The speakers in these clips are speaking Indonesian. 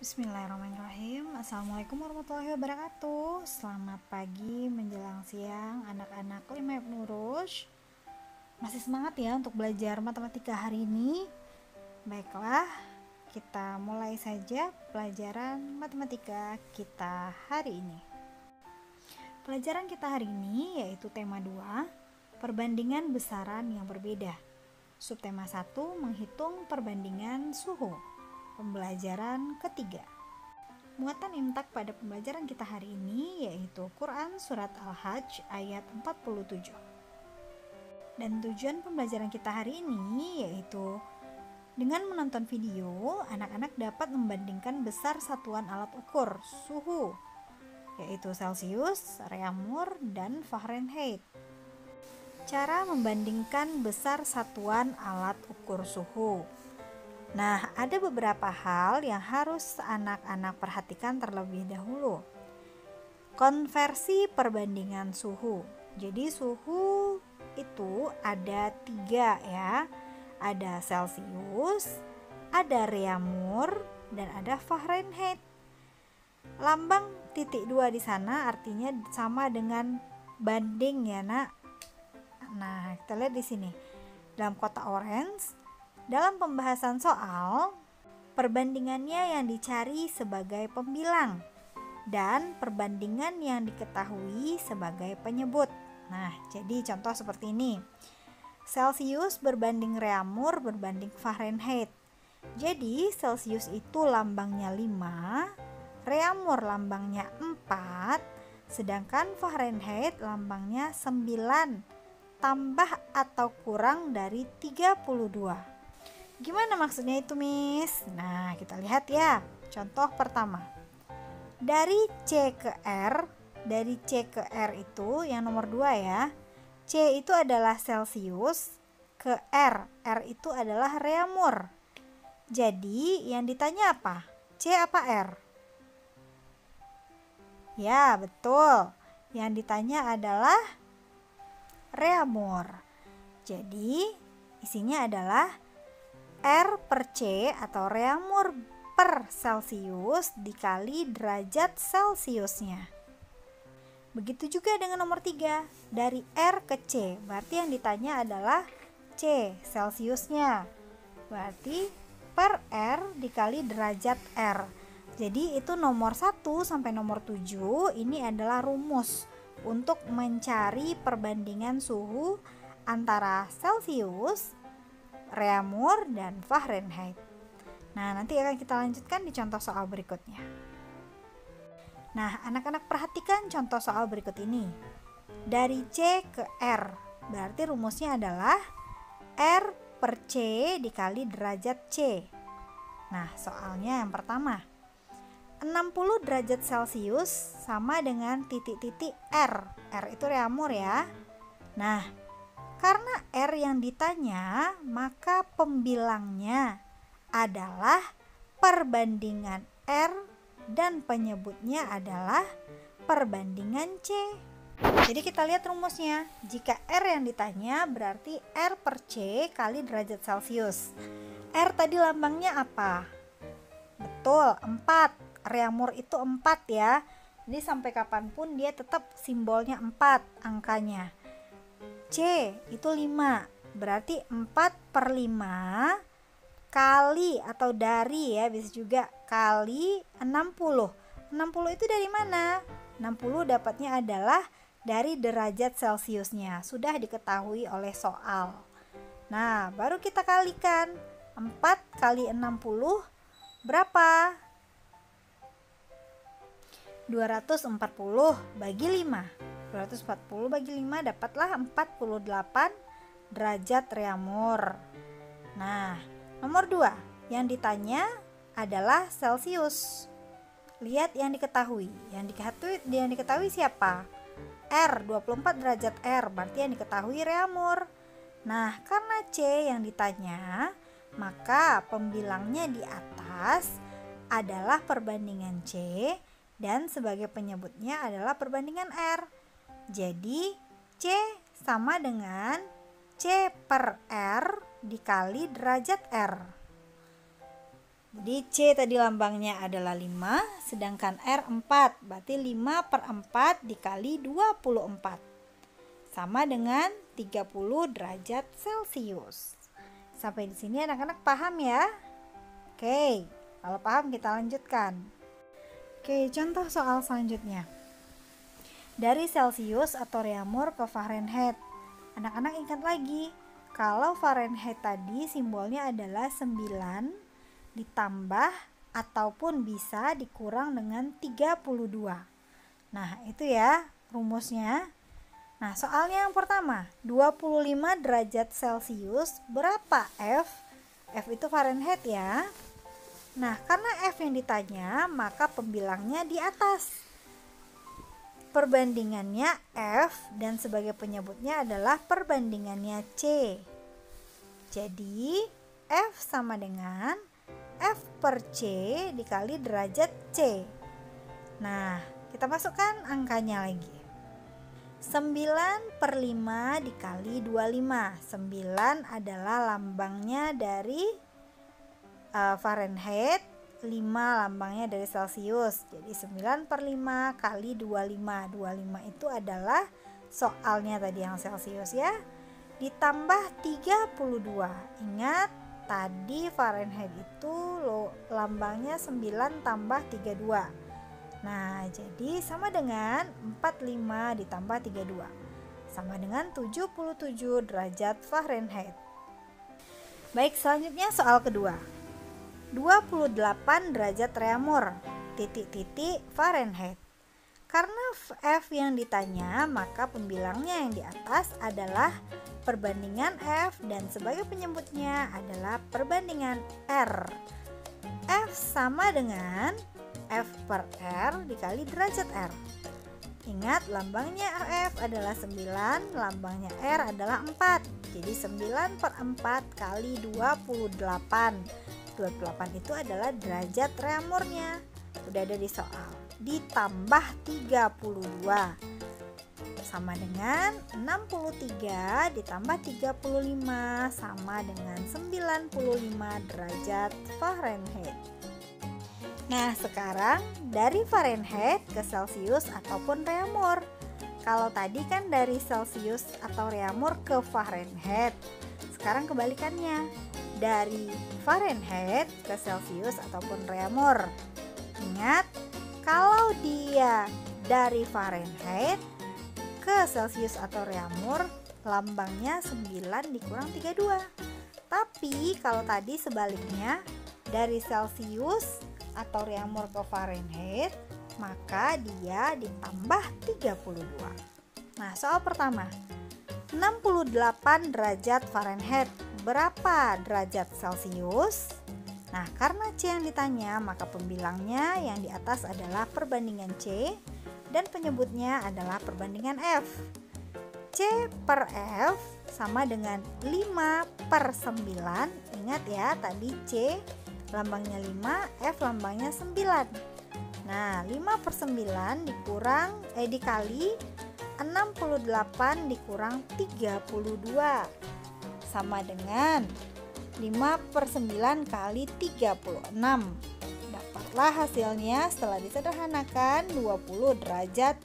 Bismillahirrahmanirrahim. Assalamualaikum warahmatullahi wabarakatuh. Selamat pagi menjelang siang anak-anak Lima Ibnu Rushd. Masih semangat ya untuk belajar matematika hari ini? Baiklah, kita mulai saja pelajaran matematika kita hari ini. Pelajaran kita hari ini yaitu tema 2, perbandingan besaran yang berbeda. Subtema 1, menghitung perbandingan suhu. Pembelajaran ketiga. Muatan imtak pada pembelajaran kita hari ini yaitu Quran Surat Al-Hajj ayat 47. Dan tujuan pembelajaran kita hari ini yaitu dengan menonton video, anak-anak dapat membandingkan besar satuan alat ukur suhu yaitu Celcius, Reaumur, dan Fahrenheit. Cara membandingkan besar satuan alat ukur suhu. Nah, ada beberapa hal yang harus anak-anak perhatikan terlebih dahulu. Konversi perbandingan suhu. Jadi suhu itu ada 3 ya. Ada Celcius, ada Reaumur, dan ada Fahrenheit. Lambang titik 2 di sana artinya sama dengan banding ya, Nak. Nah, kita lihat di sini. Dalam kotak orange, dalam pembahasan soal, perbandingannya yang dicari sebagai pembilang dan perbandingan yang diketahui sebagai penyebut. Nah, jadi contoh seperti ini. Celcius berbanding Reaumur berbanding Fahrenheit. Jadi Celcius itu lambangnya 5, Reaumur lambangnya 4, sedangkan Fahrenheit lambangnya 9 tambah atau kurang dari 32. Gimana maksudnya itu, Miss? Nah, kita lihat ya. Contoh pertama. Dari C ke R itu yang nomor 2 ya. C itu adalah Celcius, ke R itu adalah Reaumur. Jadi, yang ditanya apa? C apa R? Ya, betul. Yang ditanya adalah Reaumur. Jadi, isinya adalah R per C atau Reaumur per Celcius dikali derajat Celciusnya. Begitu juga dengan nomor 3. Dari R ke C, berarti yang ditanya adalah C, Celciusnya. Berarti per R dikali derajat R. Jadi itu nomor 1 sampai nomor 7 ini adalah rumus untuk mencari perbandingan suhu antara Celcius, Reaumur, dan Fahrenheit. Nah, nanti akan kita lanjutkan di contoh soal berikutnya. Nah, anak-anak perhatikan contoh soal berikut ini. Dari C ke R, berarti rumusnya adalah R per C dikali derajat C. Nah, soalnya yang pertama, 60 derajat Celcius sama dengan titik-titik R. R itu Reaumur ya. Nah, karena R yang ditanya, maka pembilangnya adalah perbandingan R dan penyebutnya adalah perbandingan C. Jadi kita lihat rumusnya. Jika R yang ditanya berarti R per C kali derajat Celcius. R tadi lambangnya apa? Betul, 4. Reaumur itu 4 ya. Jadi sampai kapanpun dia tetap simbolnya 4 angkanya. C itu 5, berarti 4 per 5 kali atau dari ya, bisa juga kali 60. 60 itu dari mana? 60 dapatnya adalah dari derajat Celciusnya, sudah diketahui oleh soal. Nah, baru kita kalikan. 4 kali 60 berapa? 240 bagi 5. 240 bagi 5 dapatlah 48 derajat Reaumur. Nah, nomor 2 yang ditanya adalah Celcius. Lihat yang diketahui. Yang diketahui siapa? R, 24 derajat R, berarti yang diketahui Reaumur. Nah, karena C yang ditanya, maka pembilangnya di atas adalah perbandingan C dan sebagai penyebutnya adalah perbandingan R. Jadi C sama dengan C per R dikali derajat R. Jadi C tadi lambangnya adalah 5, sedangkan R 4, berarti 5/4 dikali 24. Sama dengan 30 derajat Celcius. Sampai di sini anak-anak paham ya? Oke, kalau paham kita lanjutkan. Oke, contoh soal selanjutnya. Dari Celcius atau Reaumur ke Fahrenheit. Anak-anak ingat lagi, kalau Fahrenheit tadi simbolnya adalah 9 ditambah ataupun bisa dikurang dengan 32. Nah, itu ya rumusnya. Nah, soalnya yang pertama, 25 derajat Celcius berapa F? F itu Fahrenheit ya. Nah, karena F yang ditanya, maka pembilangnya di atas. Perbandingannya F dan sebagai penyebutnya adalah perbandingannya C. Jadi, F sama dengan F per C dikali derajat C. Nah, kita masukkan angkanya lagi. 9/5 dikali 25. 9 adalah lambangnya dari Fahrenheit, 5 lambangnya dari Celcius. Jadi 9/5 kali 25. 25 itu adalah soalnya tadi yang Celcius ya. Ditambah 32. Ingat, tadi Fahrenheit itu lambangnya 9 tambah 32. Nah, jadi sama dengan 45 ditambah 32. Sama dengan 77 derajat Fahrenheit. Baik, selanjutnya soal kedua. 28 derajat Reaumur, titik-titik Fahrenheit. Karena F yang ditanya, maka pembilangnya yang di atas adalah perbandingan F dan sebagai penyebutnya adalah perbandingan R. F sama dengan F per R dikali derajat R. Ingat, lambangnya F adalah 9, lambangnya R adalah 4. Jadi 9/4 kali 28. 28 itu adalah derajat Reaumurnya. Udah ada di soal. Ditambah 32. Sama dengan 63 ditambah 35 sama dengan 95 derajat Fahrenheit. Nah, sekarang dari Fahrenheit ke Celcius ataupun Reaumur. Kalau tadi kan dari Celcius atau Reaumur ke Fahrenheit. Sekarang kebalikannya. Dari Fahrenheit ke Celcius ataupun Reaumur. Ingat, kalau dia dari Fahrenheit ke Celcius atau Reaumur, lambangnya 9 dikurang 32. Tapi kalau tadi sebaliknya, dari Celcius atau Reaumur ke Fahrenheit, maka dia ditambah 32. Nah, soal pertama, 68 derajat Fahrenheit berapa derajat Celcius? Nah, karena C yang ditanya, maka pembilangnya yang di atas adalah perbandingan C dan penyebutnya adalah perbandingan F. C per F sama dengan 5/9. Ingat ya, tadi C lambangnya 5, F lambangnya 9. Nah, 5/9 dikali 68 dikurang 32 sama dengan 5/9 kali 36. Dapatlah hasilnya setelah disederhanakan 20 derajat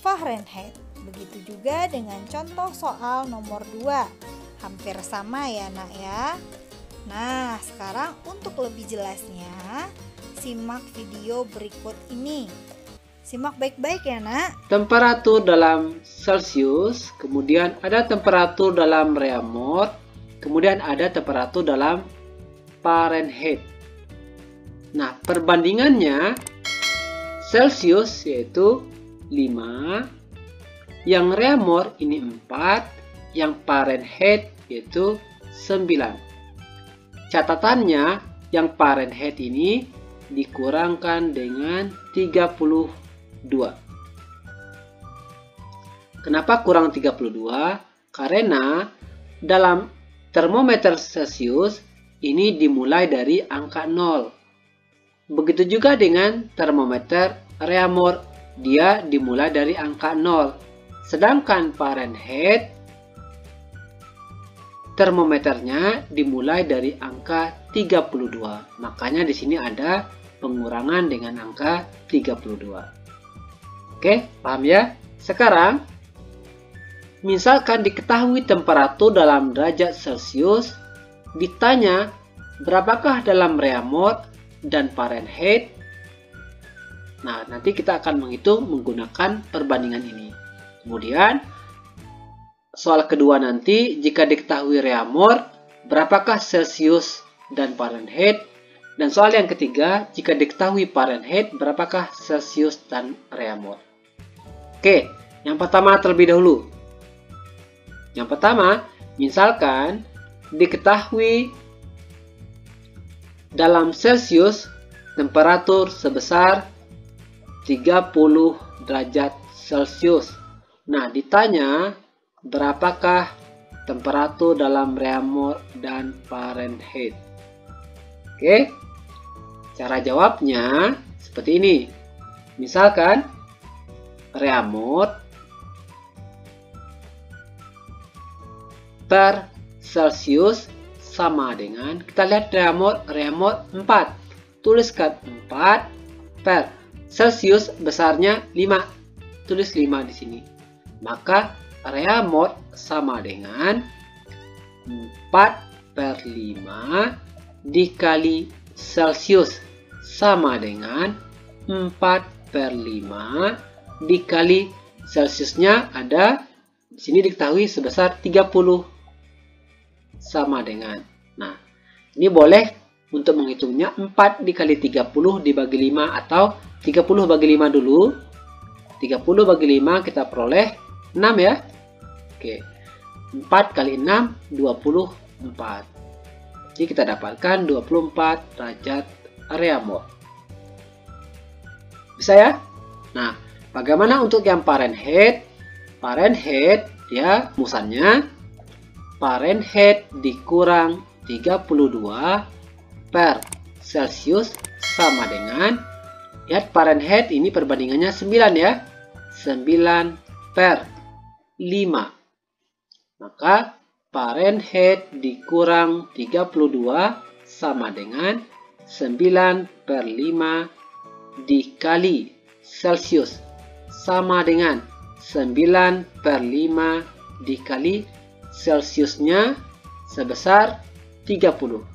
Fahrenheit. Begitu juga dengan contoh soal nomor 2. Hampir sama ya nak ya. Nah, sekarang untuk lebih jelasnya, simak video berikut ini. Simak baik-baik ya nak. Temperatur dalam Celcius, kemudian ada temperatur dalam Reaumur, kemudian ada temperatur dalam Fahrenheit. Nah, perbandingannya Celcius yaitu 5, yang Reaumur ini 4, yang Fahrenheit yaitu 9. Catatannya, yang Fahrenheit ini dikurangkan dengan 32. Kenapa kurang 32? Karena dalam termometer Celcius ini dimulai dari angka 0. Begitu juga dengan termometer Reaumur, dia dimulai dari angka 0. Sedangkan Fahrenheit termometernya dimulai dari angka 32. Makanya di sini ada pengurangan dengan angka 32. Oke, paham ya? Sekarang, misalkan diketahui temperatur dalam derajat Celcius, ditanya berapakah dalam Reaumur dan Fahrenheit. Nah, nanti kita akan menghitung menggunakan perbandingan ini. Kemudian, soal kedua nanti, jika diketahui Reaumur, berapakah Celcius dan Fahrenheit? Dan soal yang ketiga, jika diketahui Fahrenheit, berapakah Celcius dan Reaumur? Oke, yang pertama terlebih dahulu. Yang pertama, misalkan diketahui dalam Celcius temperatur sebesar 30 derajat Celcius. Nah, ditanya berapakah temperatur dalam Reaumur dan Fahrenheit? Oke, cara jawabnya seperti ini. Misalkan Reaumur per Celcius sama dengan, kita lihat Reaumur 4. Tuliskan 4 per Celcius besarnya 5. Tulis 5 di sini. Maka Reaumur sama dengan 4 per 5 dikali Celcius sama dengan 4 per 5 dikali Celciusnya ada di sini diketahui sebesar 30 sama dengan. Nah, ini boleh untuk menghitungnya 4 dikali 30 dibagi 5 atau 30 bagi 5 dulu. 30 bagi 5 kita peroleh 6 ya. Oke. 4 kali 6 24. Jadi kita dapatkan 24 derajat Reaumur. Bisa ya? Nah, bagaimana untuk yang Fahrenheit? Fahrenheit ya musannya Fahrenheit dikurang 32 per Celcius sama dengan, lihat Fahrenheit ini perbandingannya 9 ya. 9 per 5. Maka Fahrenheit dikurang 32 sama dengan 9 per 5 dikali Celcius sama dengan 9 per 5 dikali Celciusnya sebesar 30.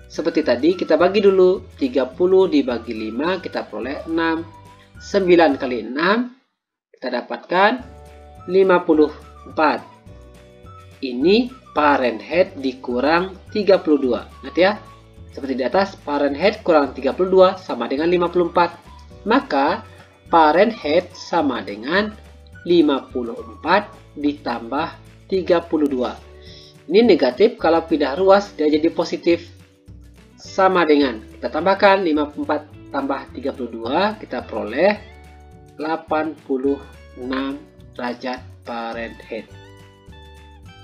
Seperti tadi kita bagi dulu 30 dibagi 5 kita peroleh 6. 9 kali 6 kita dapatkan 54. Ini Fahrenheit dikurang 32. Lihat ya. Seperti di atas, Fahrenheit kurang 32 sama dengan 54. Maka Fahrenheit sama dengan 54 ditambah 32. Ini negatif, kalau pindah ruas dia jadi positif. Sama dengan, kita tambahkan 54 tambah 32, kita peroleh 86 derajat Fahrenheit.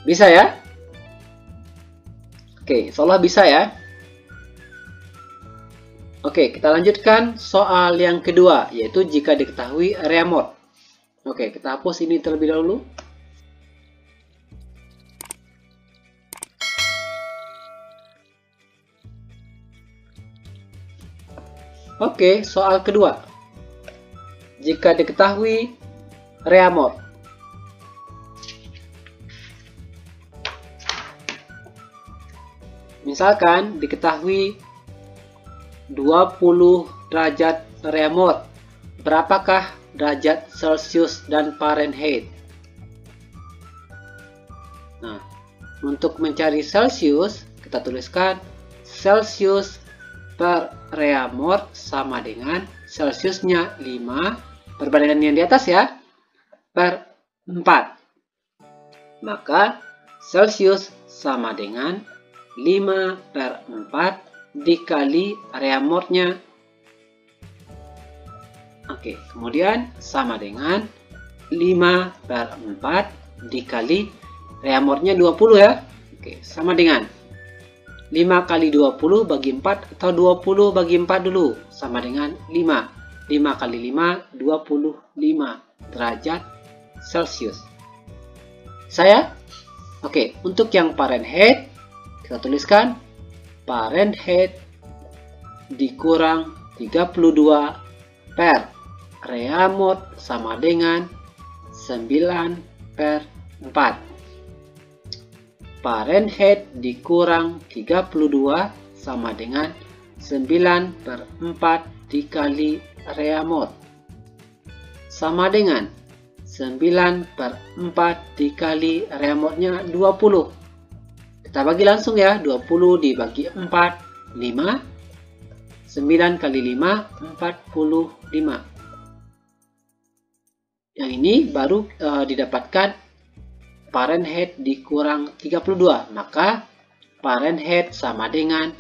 Bisa ya? Oke, insyaallah bisa ya. Oke, kita lanjutkan soal yang kedua, yaitu jika diketahui Reaumur. Oke, kita hapus ini terlebih dahulu. Oke, soal kedua. Jika diketahui Reaumur. Misalkan diketahui 20 derajat Reaumur. Berapakah derajat Celcius dan Fahrenheit? Nah, untuk mencari Celcius, kita tuliskan Celcius per Reaumur sama dengan Celciusnya 5, perbandingan yang di atas ya, per 4. Maka Celcius sama dengan 5 per 4 dikali Reaumurnya. Oke, kemudian sama dengan 5 per 4 dikali Reaumurnya 20 ya. Oke, sama dengan 5 kali 20 bagi 4 atau 20 bagi 4 dulu. Sama dengan 5. 5 kali 5, 25 derajat Celcius. Saya? Oke, untuk yang Fahrenheit, kita tuliskan Fahrenheit dikurang 32 per reamot sama dengan 9/4. Fahrenheit dikurang 32 sama dengan 9/4 dikali reamot. Sama dengan 9/4 dikali reamotnya 20. Kita bagi langsung ya, 20 dibagi 4, 5. 9 kali 5, 45. Yang ini baru didapatkan Fahrenheit dikurang 32. Maka Fahrenheit sama dengan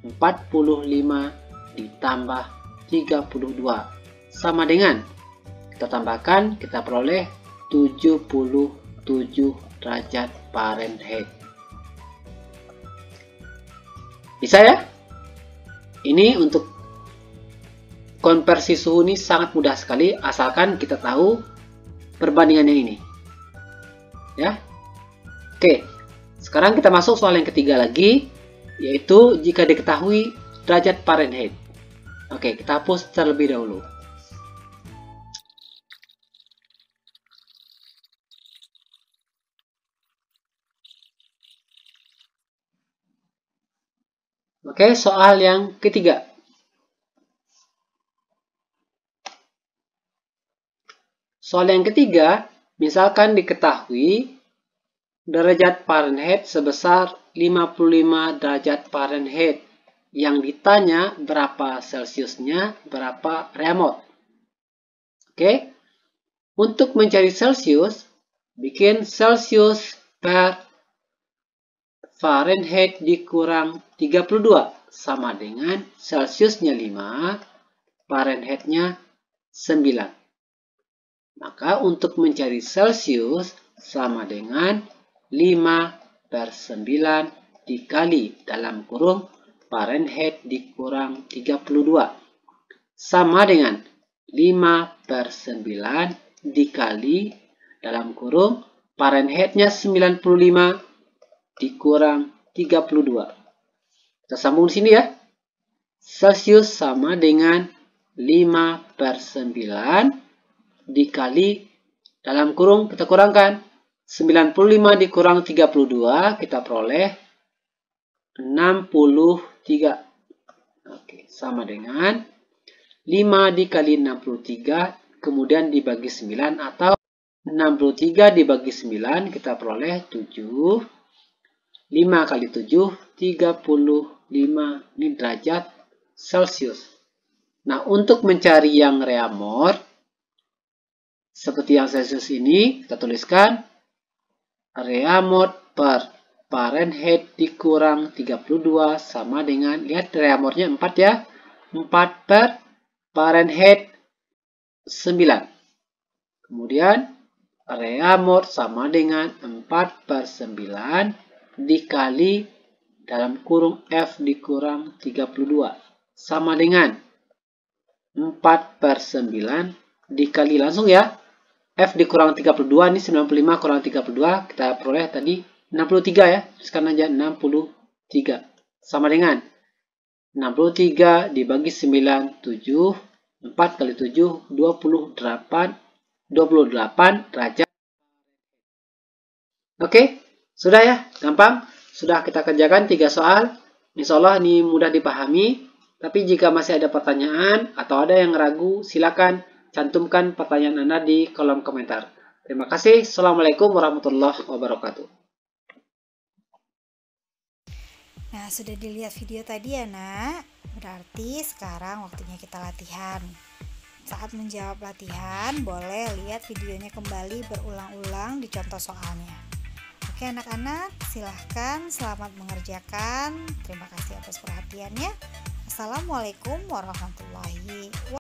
45 ditambah 32. Sama dengan, kita tambahkan, kita peroleh 77 derajat Fahrenheit. Bisa ya? Ini untuk konversi suhu ini sangat mudah sekali, asalkan kita tahu perbandingannya ini. Ya. Oke. Sekarang kita masuk soal yang ketiga lagi, yaitu jika diketahui derajat Fahrenheit. Oke, kita hapus terlebih dahulu. Oke, soal yang ketiga. Soal yang ketiga, misalkan diketahui derajat Fahrenheit sebesar 55 derajat Fahrenheit. Yang ditanya berapa Celsiusnya, berapa reamot. Oke. Untuk mencari Celsius, bikin Celsius per Fahrenheit dikurang 32 sama dengan Celsiusnya 5, Fahrenheitnya 9. Maka untuk mencari Celsius sama dengan 5/9 dikali dalam kurung Fahrenheit dikurang 32. Sama dengan 5/9 dikali dalam kurung Fahrenheitnya 95 dikurang 32. Kita sambung di sini ya. Celsius sama dengan 5/9 dikali dalam kurung, kita kurangkan 95 dikurang 32, kita peroleh 63. Oke, sama dengan 5 dikali 63 kemudian dibagi 9, atau 63 dibagi 9 kita peroleh 7. 5 kali 7 35, ini derajat Celsius. Nah, untuk mencari yang reamot seperti yang Celsius ini, kita tuliskan reamot per Fahrenheit dikurang 32 sama dengan, lihat reamotnya 4 ya, 4 per Fahrenheit 9. Kemudian reamot sama dengan 4/9 dikali dalam kurung F dikurang 32 sama dengan 4/9 dikali langsung ya. F dikurang 32, ini 95 kurang 32, kita peroleh tadi 63 ya. Sekarang aja 63. Sama dengan 63 dibagi 9, 7. 4 kali 7, 28 derajat. Oke, sudah ya, gampang. Sudah kita kerjakan 3 soal. Insya Allah ini mudah dipahami. Tapi jika masih ada pertanyaan atau ada yang ragu, silakan cantumkan pertanyaan Anda di kolom komentar. Terima kasih. Assalamualaikum warahmatullahi wabarakatuh. Nah, sudah dilihat video tadi ya, Nak? Berarti sekarang waktunya kita latihan. Saat menjawab latihan, boleh lihat videonya kembali berulang-ulang di contoh soalnya. Oke anak-anak, silahkan selamat mengerjakan. Terima kasih atas perhatiannya. Assalamualaikum warahmatullahi wabarakatuh.